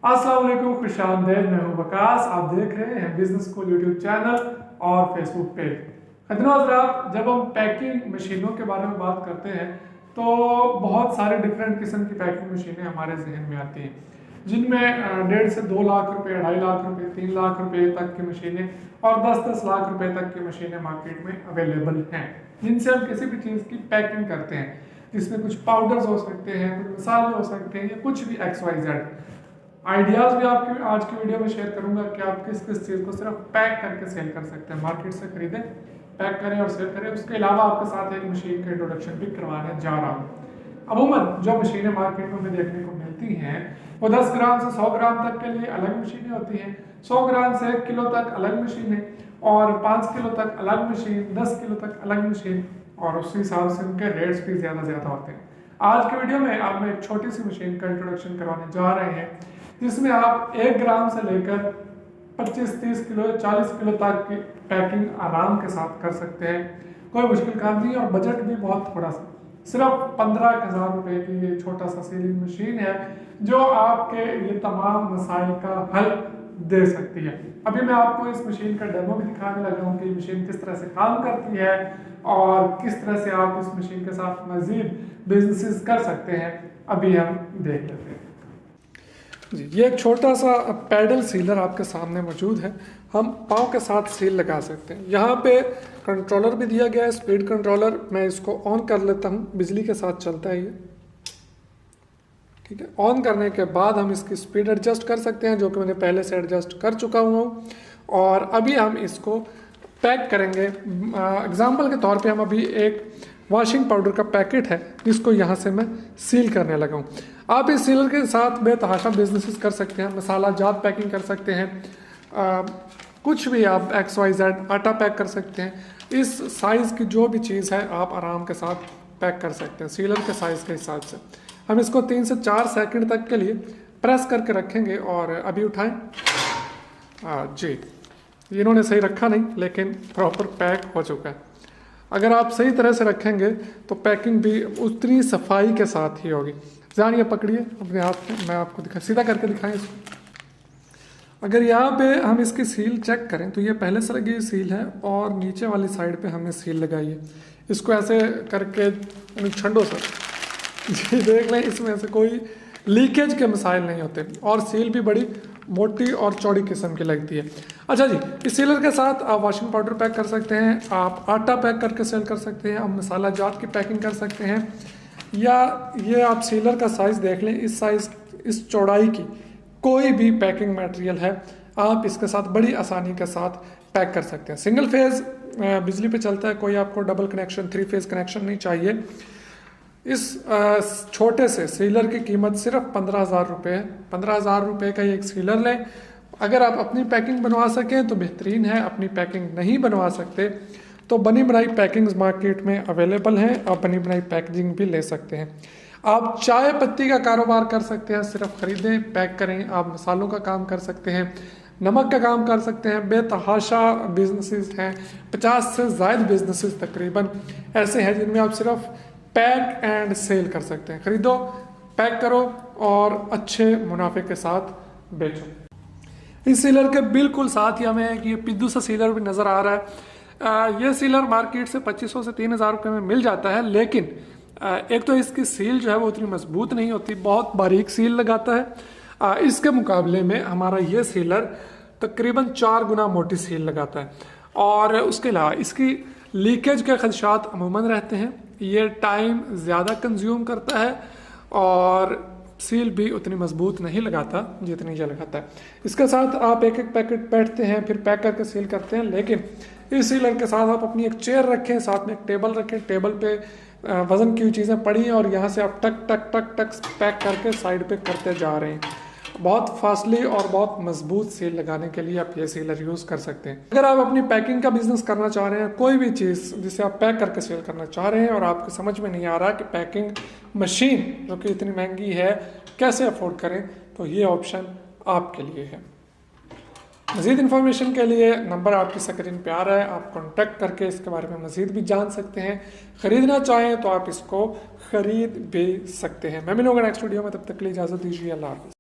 अस्सलाम वालेकुम, खुशामदीद। मैं हूं वकास। आप देख रहे हैं बिजनेस स्कूल यूट्यूब चैनल और फेसबुक पेज। खतनो हज़रात, जब हम पैकिंग मशीनों के बारे में बात करते हैं तो बहुत सारे डिफरेंट किस्म की पैकिंग मशीनें हमारे जहन में आती हैं, जिनमें 1.5 से 2 लाख रुपए, 2.5 लाख रुपए, 3 लाख रुपए तक की मशीनें और 10-10 लाख रुपए तक की मशीनें मार्केट में अवेलेबल हैं, जिनसे हम किसी भी चीज़ की पैकिंग करते हैं, जिसमें कुछ पाउडर्स हो सकते हैं, कुछ मसाले हो सकते हैं या कुछ भी XYZ। आइडियाज़ भी आपके आज की वीडियो में शेयर करूंगा कि आप किस किस चीज़ को सिर्फ पैक करके सेल कर सकते हैं। मार्केट से खरीदें, पैक करें और सेल करें। उसके अलावा आपके साथ एक मशीन का इंट्रोडक्शन भी करवाने जा रहा हूँ। अमूमन जो मशीनें मार्केट में हमें देखने को मिलती हैं वो 10 ग्राम से 100 ग्राम तक के लिए अलग मशीनें होती हैं, 100 ग्राम से 1 किलो तक अलग मशीनें, और 5 किलो तक अलग मशीन, 10 किलो तक अलग मशीन, और उसी हिसाब से उनके रेट्स भी ज़्यादा होते हैं। आज के वीडियो में आप एक छोटी सी मशीन का इंट्रोडक्शन करवाने जा रहे हैं, जिसमें आप 1 ग्राम से लेकर 25-30 किलो 40 किलो तक की पैकिंग आराम के साथ कर सकते हैं। कोई मुश्किल काम नहीं और बजट भी बहुत थोड़ा सा, सिर्फ 15,000 रुपये की ये छोटा सा सीलिंग मशीन है जो आपके ये तमाम मसाइल का हल दे सकती है। अभी मैं आपको इस मशीन का डेमो भी दिखाने लगा हूँ कि ये मशीन किस तरह से काम करती है और किस तरह से आप इस मशीन के साथ मजीद बिजनेसेस कर सकते हैं। अभी हम देख लेते हैं जी। ये एक छोटा सा पैडल सीलर आपके सामने मौजूद है। हम पाँव के साथ सील लगा सकते हैं। यहाँ पे कंट्रोलर भी दिया गया है, स्पीड कंट्रोलर। मैं इसको ऑन कर लेता हूँ, बिजली के साथ चलता है ये, ठीक है। ऑन करने के बाद हम इसकी स्पीड एडजस्ट कर सकते हैं, जो कि मैंने पहले से एडजस्ट कर चुका हूँ। और अभी हम इसको पैक करेंगे। एग्जाम्पल के तौर पे हम अभी एक वॉशिंग पाउडर का पैकेट है जिसको यहाँ से मैं सील करने लगा हूँ। आप इस सीलर के साथ बेतहाशा बिजनेसेस कर सकते हैं, मसाला जात पैकिंग कर सकते हैं, कुछ भी आप XYZ आटा पैक कर सकते हैं। इस साइज़ की जो भी चीज़ है आप आराम के साथ पैक कर सकते हैं सीलर के साइज़ के हिसाब से। हम इसको 3 से 4 सेकंड तक के लिए प्रेस करके रखेंगे और अभी उठाएं। जी, इन्होंने सही रखा नहीं, लेकिन प्रॉपर पैक हो चुका है। अगर आप सही तरह से रखेंगे तो पैकिंग भी उतनी सफाई के साथ ही होगी। ध्यान, ये पकड़िए अपने हाथ में, मैं आपको सीधा करके दिखाएं इसको। अगर यहाँ पे हम इसकी सील चेक करें तो ये पहले से लगी सील है और नीचे वाली साइड पे हमने सील लगाई है। इसको ऐसे करके छंडो सर जी, देख लें, इसमें से कोई लीकेज के मसाइल नहीं होते और सील भी बड़ी मोटी और चौड़ी किस्म की लगती है। अच्छा जी, इस सीलर के साथ आप वॉशिंग पाउडर पैक कर सकते हैं, आप आटा पैक करके सेल कर सकते हैं, आप मसाला जात की पैकिंग कर सकते हैं, या ये आप सीलर का साइज़ देख लें, इस साइज़, इस चौड़ाई की कोई भी पैकिंग मटेरियल है आप इसके साथ बड़ी आसानी के साथ पैक कर सकते हैं। सिंगल फेज़ बिजली पे चलता है, कोई आपको डबल कनेक्शन 3 फेज़ कनेक्शन नहीं चाहिए। इस छोटे से सीलर की कीमत सिर्फ 15,000 रुपये है। 15,000 रुपये का एक सीलर लें। अगर आप अपनी पैकिंग बनवा सकें तो बेहतरीन है, अपनी पैकिंग नहीं बनवा सकते तो बनी बनाई पैकिंग्स मार्केट में अवेलेबल हैं, आप बनी बनाई पैकेजिंग भी ले सकते हैं। आप चाय पत्ती का कारोबार कर सकते हैं, सिर्फ खरीदें, पैक करें। आप मसालों का काम कर सकते हैं, नमक का काम कर सकते हैं। बेतहाशा बिजनेसेस हैं, 50 से ज़ायद बिजनेसेस तकरीबन ऐसे हैं जिनमें आप सिर्फ पैक एंड सेल कर सकते हैं। खरीदो, पैक करो और अच्छे मुनाफे के साथ बेचो। इस सीलर के बिल्कुल साथ ही हमें ये पिद्दू सा सीलर भी नज़र आ रहा है। ये सीलर मार्केट से 2500 से 3,000 रुपये में मिल जाता है, लेकिन एक तो इसकी सील जो है वो उतनी मजबूत नहीं होती, बहुत बारीक सील लगाता है। इसके मुकाबले में हमारा ये सीलर तकरीबन 4 गुना मोटी सील लगाता है। और उसके अलावा इसकी लीकेज के खदशात अमूमन रहते हैं, ये टाइम ज़्यादा कंज्यूम करता है और सील भी उतनी मजबूत नहीं लगाता जितनी ये लगाता है। इसके साथ आप एक एक पैकेट बैठते हैं, फिर पैक करके सील करते हैं, लेकिन इस सीलर के साथ आप अपनी एक चेयर रखें, साथ में एक टेबल रखें, टेबल पे वज़न की हुई चीज़ें पड़ी हैं और यहाँ से आप टक टक टक टक पैक करके साइड पे करते जा रहे हैं। बहुत फासली और बहुत मजबूत सील लगाने के लिए आप ये सीलर यूज़ कर सकते हैं। अगर आप अपनी पैकिंग का बिजनेस करना चाह रहे हैं, कोई भी चीज़ जिसे आप पैक करके सेल करना चाह रहे हैं और आपको समझ में नहीं आ रहा कि पैकिंग मशीन जो कि इतनी महंगी है कैसे अफोर्ड करें, तो ये ऑप्शन आपके लिए है। मज़ीद इन्फॉर्मेशन के लिए नंबर आपकी स्क्रीन पे आ रहा है, आप कॉन्टैक्ट करके इसके बारे में मज़ीद भी जान सकते हैं। ख़रीदना चाहें तो आप इसको ख़रीद भी सकते हैं। मैं मिलूंगा नेक्स्ट वीडियो में, तब तक के लिए इजाज़त दीजिए। अल्लाह हाफ़िज़।